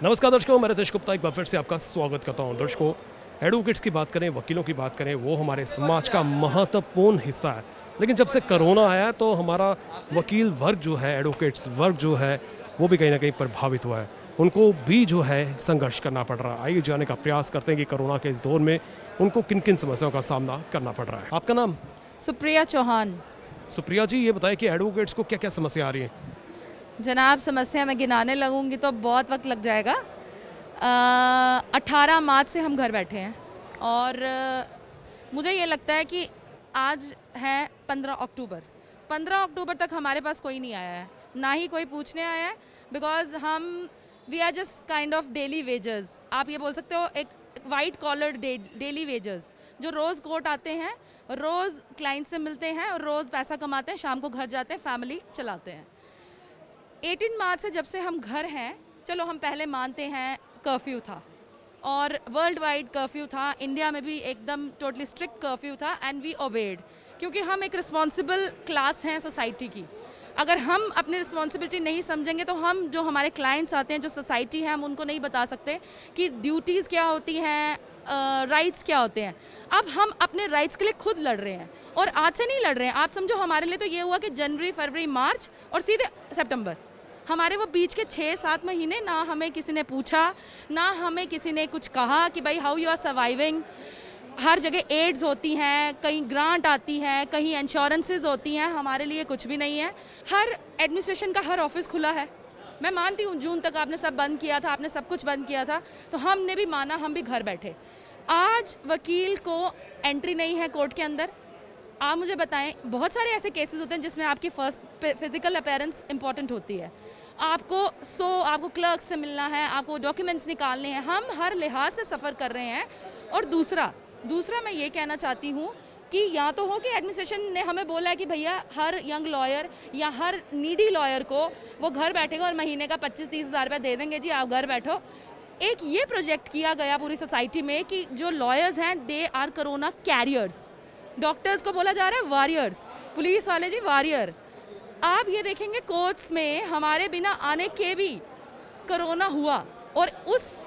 नमस्कार दर्शकों, मैं रितेश गुप्ता एक बार फिर से आपका स्वागत करता हूं। दर्शकों, एडवोकेट्स की बात करें, वकीलों की बात करें, वो हमारे समाज का महत्वपूर्ण हिस्सा है। लेकिन जब से कोरोना आया तो हमारा वकील वर्ग जो है, एडवोकेट्स वर्ग जो है, वो भी कहीं ना कहीं प्रभावित हुआ है। उनको भी जो है संघर्ष करना पड़ रहा है। आइए जानने का प्रयास करते हैं कि कोरोना के इस दौर में उनको किन किन समस्याओं का सामना करना पड़ रहा है। आपका नाम? सुप्रिया चौहान। सुप्रिया जी, ये बताएं कि एडवोकेट्स को क्या क्या समस्या आ रही है? जनाब, समस्या मैं गिनाने लगूंगी तो बहुत वक्त लग जाएगा। 18 मार्च से हम घर बैठे हैं और मुझे ये लगता है कि आज है 15 अक्टूबर। 15 अक्टूबर तक हमारे पास कोई नहीं आया है, ना ही कोई पूछने आया है। Because we are just kind of daily wagers. आप ये बोल सकते हो एक वाइट कॉलर्ड डेली वेजर्स जो रोज़ कोर्ट आते हैं, रोज़ क्लाइंट से मिलते हैं और रोज़ पैसा कमाते हैं, शाम को घर जाते हैं, फैमिली चलाते हैं। 18 मार्च से जब से हम घर हैं, चलो हम पहले मानते हैं कर्फ्यू था और वर्ल्ड वाइड कर्फ्यू था, इंडिया में भी एकदम टोटली स्ट्रिक्ट कर्फ्यू था एंड वी ओबेड, क्योंकि हम एक रिस्पॉन्सिबल क्लास हैं सोसाइटी की। अगर हम अपनी रिस्पॉन्सिबिलिटी नहीं समझेंगे तो हम जो हमारे क्लाइंट्स आते हैं, जो सोसाइटी है, हम उनको नहीं बता सकते कि ड्यूटीज़ क्या होती हैं, राइट्स क्या होते हैं। अब हम अपने राइट्स के लिए खुद लड़ रहे हैं और आज से नहीं लड़ रहे हैं। आप समझो, हमारे लिए तो ये हुआ कि जनवरी, फरवरी, मार्च और सीधे सितंबर, हमारे वो बीच के 6-7 महीने ना हमें किसी ने पूछा, ना हमें किसी ने कुछ कहा कि भाई हाउ यू आर सर्वाइविंग। हर जगह एड्स होती हैं, कहीं ग्रांट आती है, कहीं इंश्योरेंसेज होती हैं, हमारे लिए कुछ भी नहीं है। हर एडमिनिस्ट्रेशन का हर ऑफिस खुला है। मैं मानती हूँ जून तक आपने सब बंद किया था, आपने सब कुछ बंद किया था, तो हमने भी माना, हम भी घर बैठे। आज वकील को एंट्री नहीं है कोर्ट के अंदर। आप मुझे बताएं, बहुत सारे ऐसे केसेस होते हैं जिसमें आपकी फर्स्ट फिजिकल अपीयरेंस इंपॉर्टेंट होती है। आपको क्लर्क से मिलना है, आपको डॉक्यूमेंट्स निकालने हैं, हम हर लिहाज से सफ़र कर रहे हैं। और दूसरा मैं ये कहना चाहती हूँ कि या तो हो कि एडमिनिस्ट्रेशन ने हमें बोला है कि भैया हर यंग लॉयर या हर नीडी लॉयर को वो घर बैठेगा और महीने का 25-30 हज़ार रुपये दे देंगे, जी आप घर बैठो। एक ये प्रोजेक्ट किया गया पूरी सोसाइटी में कि जो लॉयर्स हैं they are corona carriers. Doctors को बोला जा रहा है वॉरियर्स, पुलिस वाले जी वॉरियर। आप ये देखेंगे कोर्ट्स में हमारे बिना आने के भी कोरोना हुआ और उस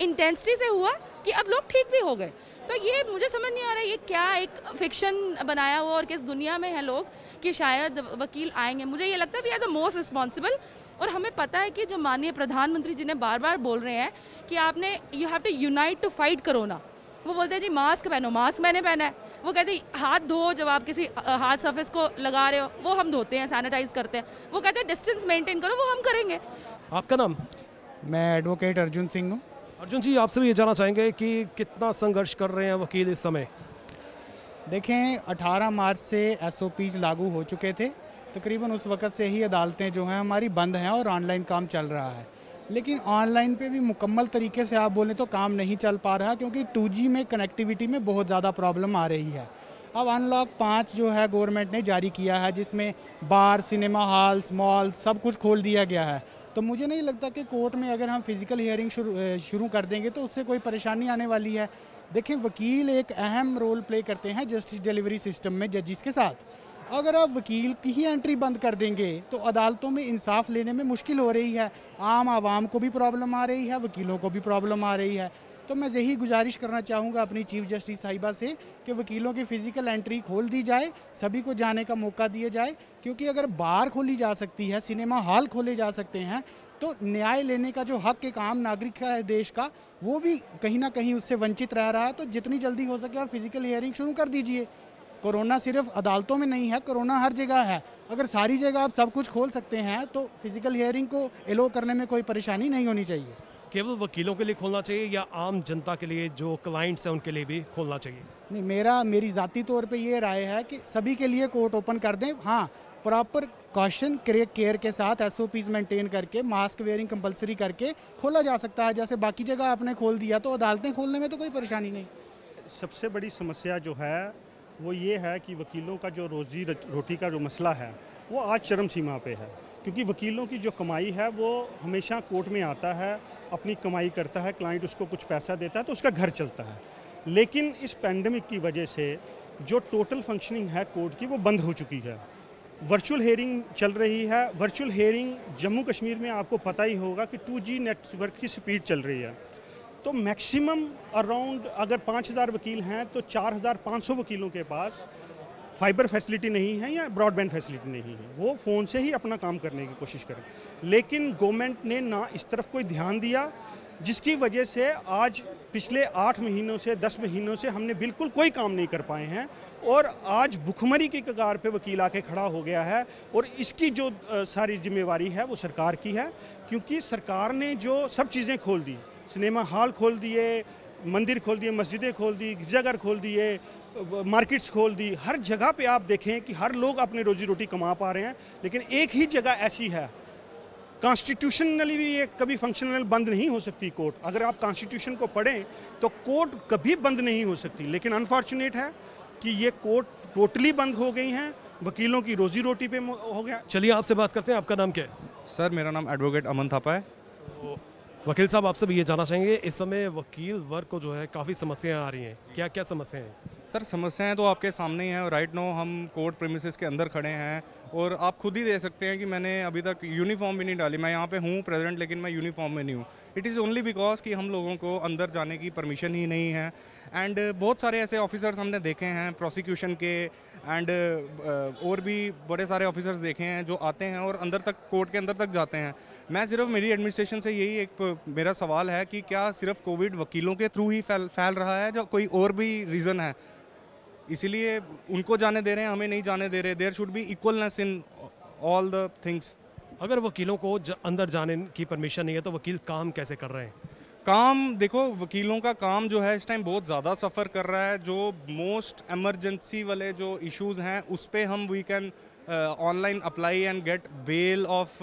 इंटेंसिटी से हुआ कि अब लोग ठीक भी हो गए। तो ये मुझे समझ नहीं आ रहा है, ये क्या एक फिक्शन बनाया हुआ और किस दुनिया में है लोग कि शायद वकील आएंगे। मुझे ये लगता है we are the most responsible. और हमें पता है कि जो माननीय प्रधानमंत्री जी ने बार बार बोल रहे हैं कि आपने you have to unite to fight corona. वो बोलते हैं जी मास्क पहनो, मास्क मैंने पहना है। वो कहते हैं हाथ धो, जब आप किसी हाथ सरफेस को लगा रहे हो वो हम धोते हैं, सैनिटाइज करते हैं। वो कहते हैं डिस्टेंस मेंटेन करो, वो हम करेंगे। आपका नाम? मैं एडवोकेट अर्जुन सिंह हूँ। अर्जुन जी, आपसे भी ये जानना चाहेंगे कि कितना संघर्ष कर रहे हैं वकील इस समय? देखें, 18 मार्च से SOPs लागू हो चुके थे। तकरीबन उस वक़्त से ही अदालतें जो हैं हमारी बंद हैं और ऑनलाइन काम चल रहा है। लेकिन ऑनलाइन पे भी मुकम्मल तरीके से आप बोलें तो काम नहीं चल पा रहा, क्योंकि 2G में कनेक्टिविटी में बहुत ज़्यादा प्रॉब्लम आ रही है। अब अनलॉक 5 जो है गवर्नमेंट ने जारी किया है, जिसमें बार, सिनेमा हॉल्स, मॉल सब कुछ खोल दिया गया है। तो मुझे नहीं लगता कि कोर्ट में अगर हम फिज़िकल हियरिंग शुरू कर देंगे तो उससे कोई परेशानी आने वाली है। देखें, वकील एक अहम रोल प्ले करते हैं जस्टिस डिलीवरी सिस्टम में जजिस के साथ। अगर आप वकील की ही एंट्री बंद कर देंगे तो अदालतों में इंसाफ लेने में मुश्किल हो रही है। आम आवाम को भी प्रॉब्लम आ रही है, वकीलों को भी प्रॉब्लम आ रही है। तो मैं यही गुजारिश करना चाहूँगा अपनी चीफ जस्टिस साहिबा से कि वकीलों की फ़िज़िकल एंट्री खोल दी जाए, सभी को जाने का मौका दिया जाए। क्योंकि अगर बार खोली जा सकती है, सिनेमा हॉल खोले जा सकते हैं, तो न्याय लेने का जो हक एक आम नागरिक का है देश का, वो भी कहीं ना कहीं उससे वंचित रह रहा है। तो जितनी जल्दी हो सके आप फिज़िकल हियरिंग शुरू कर दीजिए। कोरोना सिर्फ अदालतों में नहीं है, कोरोना हर जगह है। अगर सारी जगह आप सब कुछ खोल सकते हैं तो फिज़िकल हियरिंग को एलो करने में कोई परेशानी नहीं होनी चाहिए। केवल वकीलों के लिए खोलना चाहिए या आम जनता के लिए, जो क्लाइंट्स हैं उनके लिए भी खोलना चाहिए? नहीं, मेरी ज़ाती तौर पे ये राय है कि सभी के लिए कोर्ट ओपन कर दें। हाँ, प्रॉपर कॉशन केयर के साथ SOPs मेंटेन करके, मास्क वेयरिंग कंपलसरी करके खोला जा सकता है। जैसे बाकी जगह आपने खोल दिया तो अदालतें खोलने में तो कोई परेशानी नहीं। सबसे बड़ी समस्या जो है वो ये है कि वकीलों का जो रोज़ी रोटी का जो मसला है वो आज चरम सीमा पे है। क्योंकि वकीलों की जो कमाई है वो हमेशा कोर्ट में आता है, अपनी कमाई करता है, क्लाइंट उसको कुछ पैसा देता है तो उसका घर चलता है। लेकिन इस पैंडमिक की वजह से जो टोटल फंक्शनिंग है कोर्ट की वो बंद हो चुकी है। वर्चुअल हेयरिंग चल रही है। वर्चुअल हेयरिंग जम्मू कश्मीर में आपको पता ही होगा कि 2G नेटवर्क की स्पीड चल रही है, तो मैक्सिमम अराउंड अगर 5000 वकील हैं तो 4500 वकीलों के पास फाइबर फैसिलिटी नहीं है या ब्रॉडबैंड फैसिलिटी नहीं है, वो फ़ोन से ही अपना काम करने की कोशिश करें। लेकिन गवर्नमेंट ने ना इस तरफ कोई ध्यान दिया, जिसकी वजह से आज पिछले 8 महीनों से 10 महीनों से हमने बिल्कुल कोई काम नहीं कर पाए हैं और आज भुखमरी की कगार पे वकील आके खड़ा हो गया है। और इसकी जो सारी जिम्मेवारी है वो सरकार की है, क्योंकि सरकार ने जो सब चीज़ें खोल दी, सिनेमा हॉल खोल दिए, मंदिर खोल दिए, मस्जिदें खोल दी, गिरजाघर खोल दिए, मार्केट्स खोल दी, हर जगह पे आप देखें कि हर लोग अपनी रोजी रोटी कमा पा रहे हैं। लेकिन एक ही जगह ऐसी है, कॉन्स्टिट्यूशनली भी ये कभी फंक्शनल बंद नहीं हो सकती कोर्ट। अगर आप कॉन्स्टिट्यूशन को पढ़ें तो कोर्ट कभी बंद नहीं हो सकती, लेकिन अनफॉर्चुनेट है कि ये कोर्ट टोटली बंद हो गई हैं, वकीलों की रोजी रोटी पे हो गया। चलिए आपसे बात करते हैं, आपका नाम क्या है? सर मेरा नाम एडवोकेट अमन थापा है। तो वकील साहब, आपसे भी ये जानना चाहेंगे, इस समय वकील वर्ग को जो है काफ़ी समस्याएं आ रही हैं, क्या क्या समस्याएं हैं? सर समस्याएं तो आपके सामने ही हैं। राइट नो हम कोर्ट प्रीमिसेस के अंदर खड़े हैं और आप खुद ही दे सकते हैं कि मैंने अभी तक यूनिफॉर्म भी नहीं डाली। मैं यहाँ पे हूँ प्रेजेंट, लेकिन मैं यूनिफॉर्म में नहीं हूँ। इट इज़ ओनली बिकॉज कि हम लोगों को अंदर जाने की परमिशन ही नहीं है। एंड बहुत सारे ऐसे ऑफिसर्स हमने देखे हैं प्रोसिक्यूशन के एंड और भी बड़े सारे ऑफिसर्स देखे हैं जो आते हैं और अंदर तक कोर्ट के अंदर तक जाते हैं। मैं सिर्फ मेरी एडमिनिस्ट्रेशन से यही एक मेरा सवाल है कि क्या सिर्फ कोविड वकीलों के थ्रू ही फैल रहा है, जो कोई और भी रीज़न है? इसीलिए उनको जाने दे रहे हैं, हमें नहीं जाने दे रहे। There should be equalness in all the things. अगर वकीलों को अंदर जाने की परमिशन नहीं है तो वकील काम कैसे कर रहे हैं? काम देखो, वकीलों का काम जो है इस टाइम बहुत ज़्यादा सफ़र कर रहा है। जो मोस्ट एमरजेंसी वाले जो इश्यूज़ हैं उस पे हम we can online apply and get bail of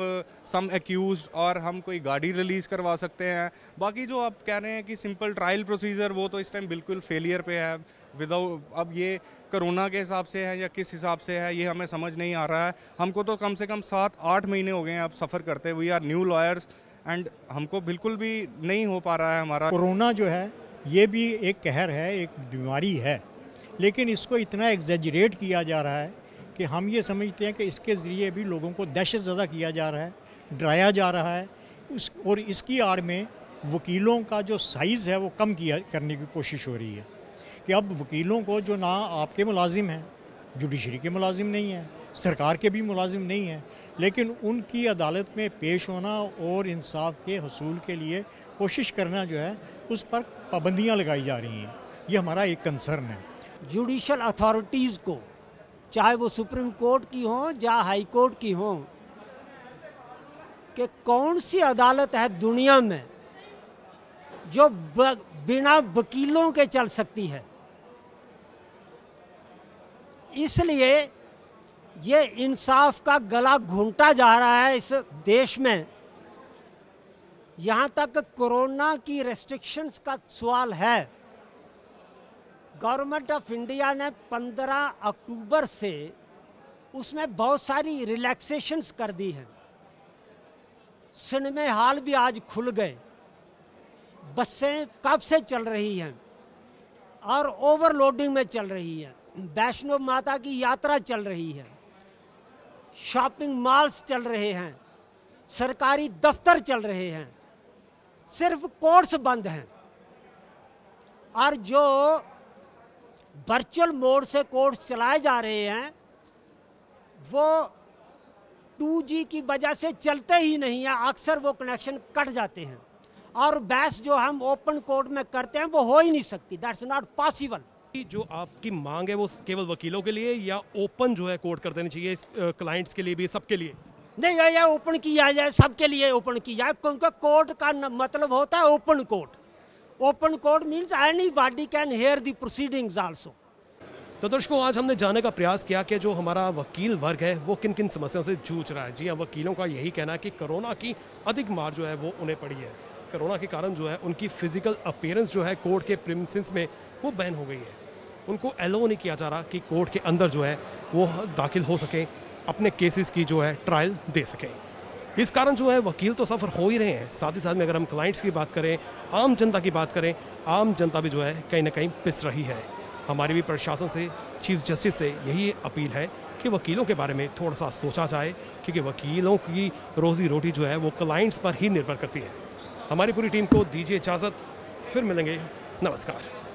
some accused, और हम कोई गाड़ी रिलीज़ करवा सकते हैं। बाकी जो आप कह रहे हैं कि सिंपल ट्रायल प्रोसीजर, वो तो इस टाइम बिल्कुल फेलियर पे है। विदाउट अब ये कोरोना के हिसाब से है या किस हिसाब से है, ये हमें समझ नहीं आ रहा है। हमको तो कम से कम 7-8 महीने हो गए हैं अब सफ़र करते। We are new lawyers and हमको बिल्कुल भी नहीं हो पा रहा है हमारा। कोरोना जो है ये भी एक कहर है, एक बीमारी है, लेकिन इसको इतना एग्जेजरेट किया जा रहा है कि हम ये समझते हैं कि इसके ज़रिए भी लोगों को दहशत ज़दा किया जा रहा है, डराया जा रहा है। और इसकी आड़ में वकीलों का जो साइज़ है वो कम करने की कोशिश हो रही है कि अब वकीलों को, जो ना आपके मुलाजिम हैं, जुडिशरी के मुलाजिम नहीं हैं, सरकार के भी मुलाजिम नहीं हैं, लेकिन उनकी अदालत में पेश होना और इंसाफ के हसूल के लिए कोशिश करना जो है उस पर पाबंदियां लगाई जा रही हैं। ये हमारा एक कंसर्न है। जुडिशल अथॉरिटीज़ को, चाहे वो सुप्रीम कोर्ट की हों या हाई कोर्ट की हों, कि कौन सी अदालत है दुनिया में जो बिना वकीलों के चल सकती है। इसलिए ये इंसाफ का गला घूंटा जा रहा है इस देश में। यहाँ तक कोरोना की रेस्ट्रिक्शंस का सवाल है, गवर्नमेंट ऑफ इंडिया ने 15 अक्टूबर से उसमें बहुत सारी रिलैक्सेशंस कर दी हैं। सिनेमा हॉल भी आज खुल गए, बसें कब से चल रही हैं और ओवरलोडिंग में चल रही हैं, वैष्णो माता की यात्रा चल रही है, शॉपिंग मॉल्स चल रहे हैं, सरकारी दफ्तर चल रहे हैं, सिर्फ कोर्ट्स बंद हैं। और जो वर्चुअल मोड से कोर्ट्स चलाए जा रहे हैं वो 2G की वजह से चलते ही नहीं है, अक्सर वो कनेक्शन कट जाते हैं। और बहस जो हम ओपन कोर्ट में करते हैं वो हो ही नहीं सकती, दैट्स नॉट पॉसिबल। जो आपकी मांग है वो केवल वकीलों के लिए या ओपन जो है कोर्ट कर देनी चाहिए क्लाइंट्स के लिए भी, सबके लिए? नहीं, ये ओपन किया जाए, सबके लिए ओपन किया जाए, क्योंकि कोर्ट का मतलब होता है open court. Open court means anybody can hear the proceedings also. तो दर्शकों, आज हमने जानने का प्रयास किया कि जो हमारा वकील वर्ग है वो किन किन समस्याओं से जूझ रहा है। जी हाँ, वकीलों का यही कहना है कि कोरोना की अधिक मार जो है वो उन्हें पड़ी है। कोरोना के कारण जो है उनकी फिजिकल अपीयरेंस जो है कोर्ट के प्रीमिसेस में वो बैन हो गई है। उनको एलो नहीं किया जा रहा कि कोर्ट के अंदर जो है वो दाखिल हो सके, अपने केसेस की जो है ट्रायल दे सकें। इस कारण जो है वकील तो सफ़र हो ही रहे हैं, साथ ही साथ में अगर हम क्लाइंट्स की बात करें, आम जनता की बात करें, आम जनता भी जो है कहीं ना कहीं पिस रही है। हमारी भी प्रशासन से, चीफ जस्टिस से यही अपील है कि कि वकीलों के बारे में थोड़ा सा सोचा जाए, क्योंकि वकीलों की रोज़ी रोटी जो है वो क्लाइंट्स पर ही निर्भर करती है। हमारी पूरी टीम को दीजिए इजाज़त, फिर मिलेंगे, नमस्कार।